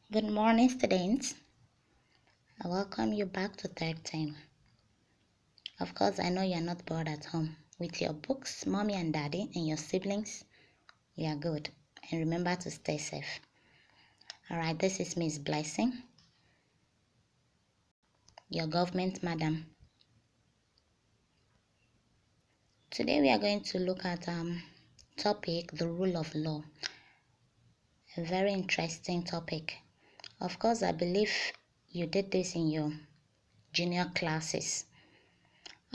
Good morning, students. I welcome you back to third time. Of course, I know you're not bored at home. With your books, mommy and daddy, and your siblings, you are good. And remember to stay safe. Alright, this is Miss Blessing, your government madam. Today we are going to look at topic, the rule of law. A very interesting topic. Of course, I believe you did this in your junior classes.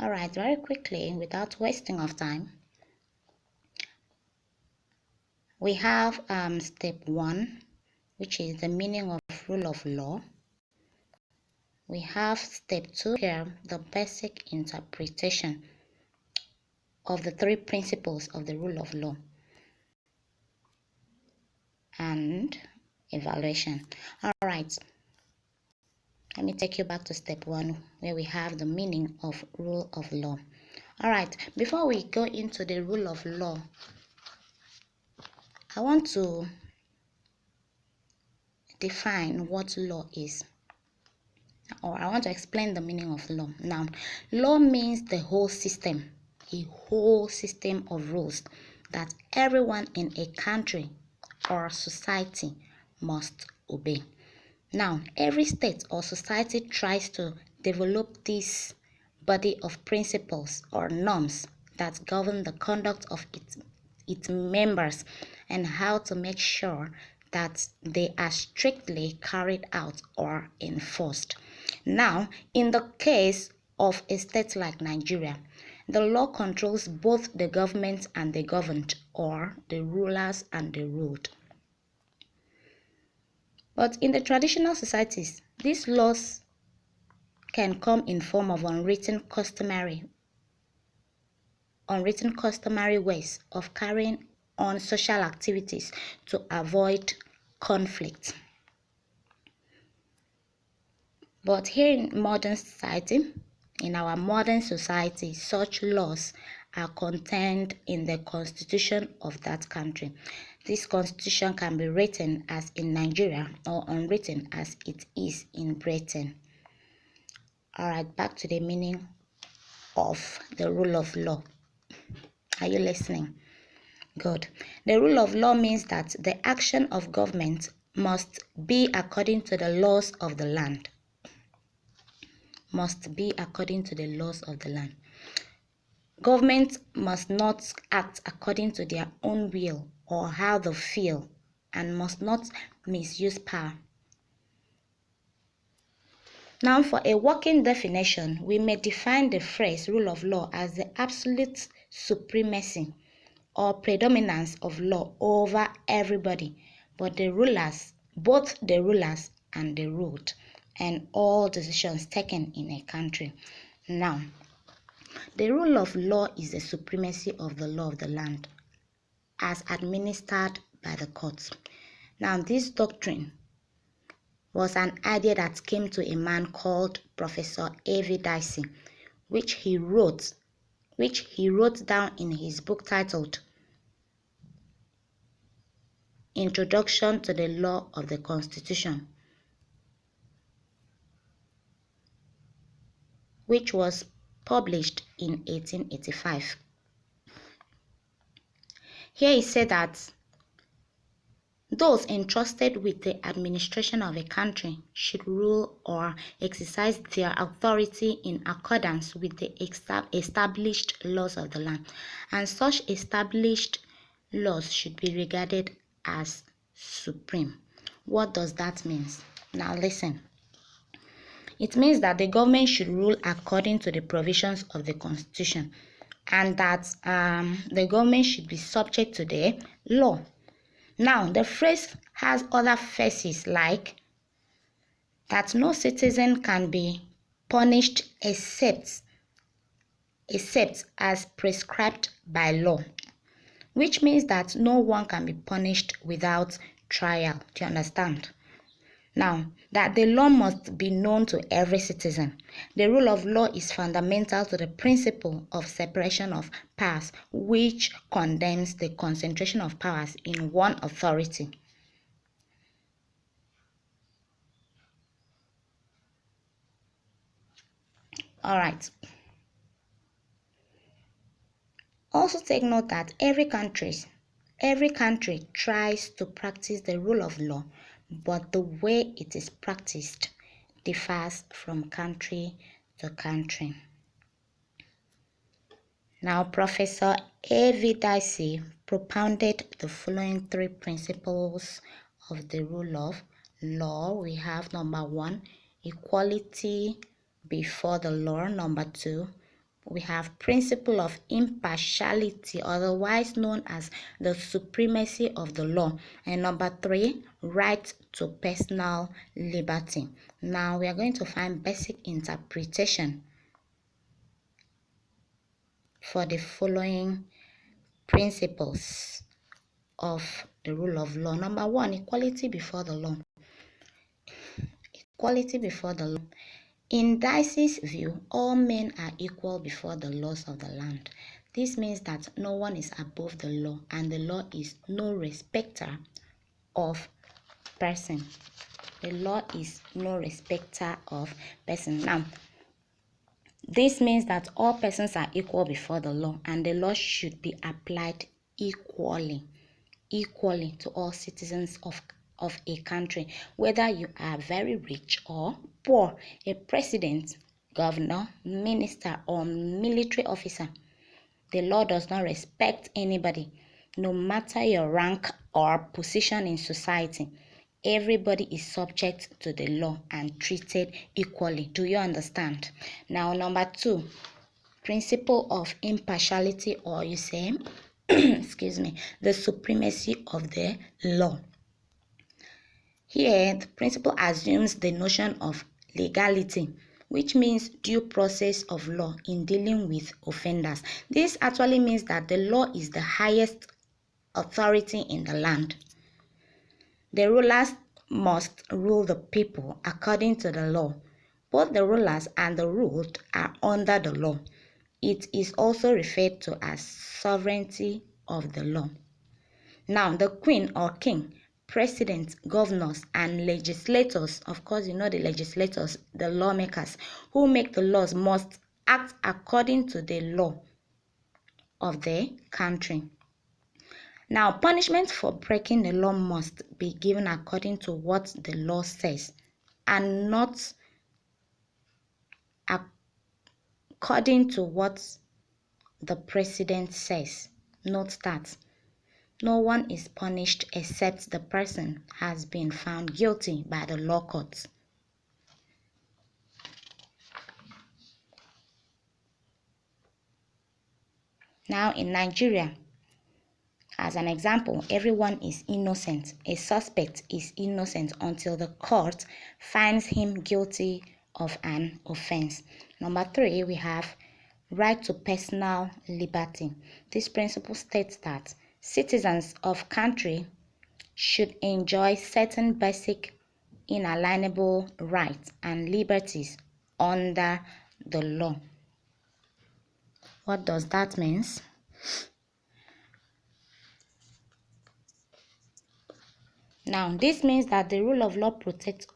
Alright, very quickly, without wasting of time, we have step 1, which is the meaning of rule of law. We have step 2 here, the basic interpretation of the 3 principles of the rule of law, and evaluation. All right, let me take you back to step 1, where we have the meaning of rule of law. All right, before we go into the rule of law, I want to define what law is, or I want to explain the meaning of law. Now, law means the whole system, a whole system of rules that everyone in a country or society must obey. Now, every state or society tries to develop this body of principles or norms that govern the conduct of its members and how to make sure that they are strictly carried out or enforced. Now, in the case of a state like Nigeria, the law controls both the government and the governed, or the rulers and the ruled. But in the traditional societies, these laws can come in form of unwritten customary ways of carrying on social activities to avoid conflict. But here in our modern society, such laws are contained in the constitution of that country. This constitution can be written as in Nigeria or unwritten as it is in Britain. Alright, back to the meaning of the rule of law. Are you listening? Good. The rule of law means that the action of government must be according to the laws of the land. Must be according to the laws of the land. Government must not act according to their own will or how they feel, and must not misuse power. Now, for a working definition, we may define the phrase rule of law as the absolute supremacy or predominance of law over everybody, both the rulers and the ruled, and all decisions taken in a country. Now, the rule of law is the supremacy of the law of the land as administered by the courts. Now, this doctrine was an idea that came to a man called Professor A.V. Dicey, which he wrote down in his book titled Introduction to the Law of the Constitution, which was published in 1885. Here he said that those entrusted with the administration of a country should rule or exercise their authority in accordance with the established laws of the land, and such established laws should be regarded as supreme. What does that mean? Now listen. It means that the government should rule according to the provisions of the Constitution, and that the government should be subject to the law. Now, the phrase has other phases like that no citizen can be punished except as prescribed by law, which means that no one can be punished without trial. Do you understand? Now, that the law must be known to every citizen. The rule of law is fundamental to the principle of separation of powers, which condemns the concentration of powers in one authority. All right. Also take note that every country tries to practice the rule of law, but the way it is practiced differs from country to country. Now, Professor A.V. Dicey propounded the following three principles of the rule of law. We have number 1, equality before the law. Number 2, we have principle of impartiality, otherwise known as the supremacy of the law. And number 3, right to personal liberty. Now, we are going to find basic interpretation for the following principles of the rule of law. Number 1, equality before the law. Equality before the law. In Dicey's view, all men are equal before the laws of the land. This means that no one is above the law, and the law is no respecter of person. The law is no respecter of person. Now, this means that all persons are equal before the law, and the law should be applied equally to all citizens of a country, whether you are very rich or poor, a president, governor, minister, or military officer. The law does not respect anybody, no matter your rank or position in society. Everybody is subject to the law and treated equally. Do you understand? Now, number 2, principle of impartiality, or you say excuse me, the supremacy of the law. Here, the principle assumes the notion of legality, which means due process of law in dealing with offenders. This actually means that the law is the highest authority in the land. The rulers must rule the people according to the law. Both the rulers and the ruled are under the law. It is also referred to as sovereignty of the law. Now, the queen or king, president, governors, and legislators, of course, you know the legislators, the lawmakers, who make the laws must act according to the law of the country. Now, punishment for breaking the law must be given according to what the law says, and not according to what the president says. Note that no one is punished except the person has been found guilty by the law courts. Now, in Nigeria, as an example, everyone is innocent. A suspect is innocent until the court finds him guilty of an offense. Number 3, we have right to personal liberty. This principle states that citizens of country should enjoy certain basic inalienable rights and liberties under the law. What does that mean? Now, this means that the rule of law protects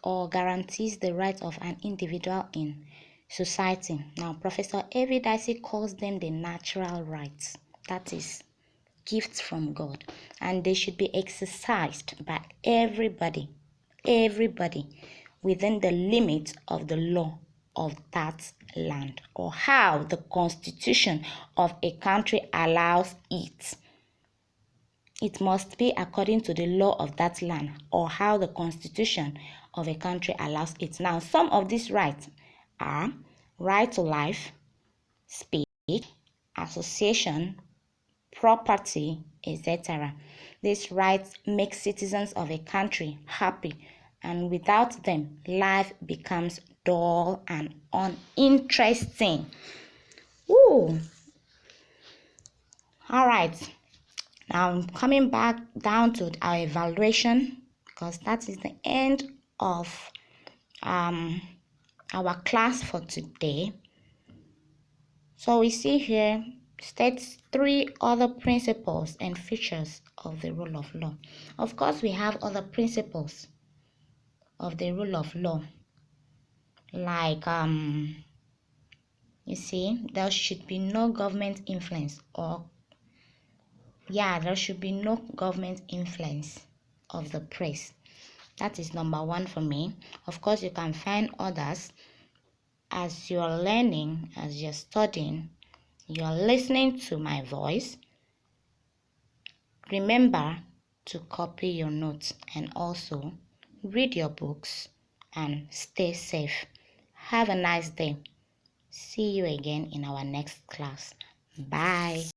or guarantees the rights of an individual in society. Now, Professor A.V. Dicey calls them the natural rights, that is, gifts from God, and they should be exercised by everybody within the limits of the law of that land, or how the constitution of a country allows it. It must be according to the law of that land, or how the constitution of a country allows it. Now, some of these rights are right to life, speech, association, property, etc. These rights make citizens of a country happy, and without them, life becomes dull and uninteresting. Ooh. All right. Now, coming back down to our evaluation, because that is the end of our class for today. So we see here states 3 other principles and features of the rule of law. Of course, we have other principles of the rule of law. like you see, there should be no government influence, or there should be no government influence of the press. That is number one for me. Of course, you can find others. As you're learning, as you're studying, you're listening to my voice, remember to copy your notes and also read your books and stay safe. Have a nice day. See you again in our next class. Bye.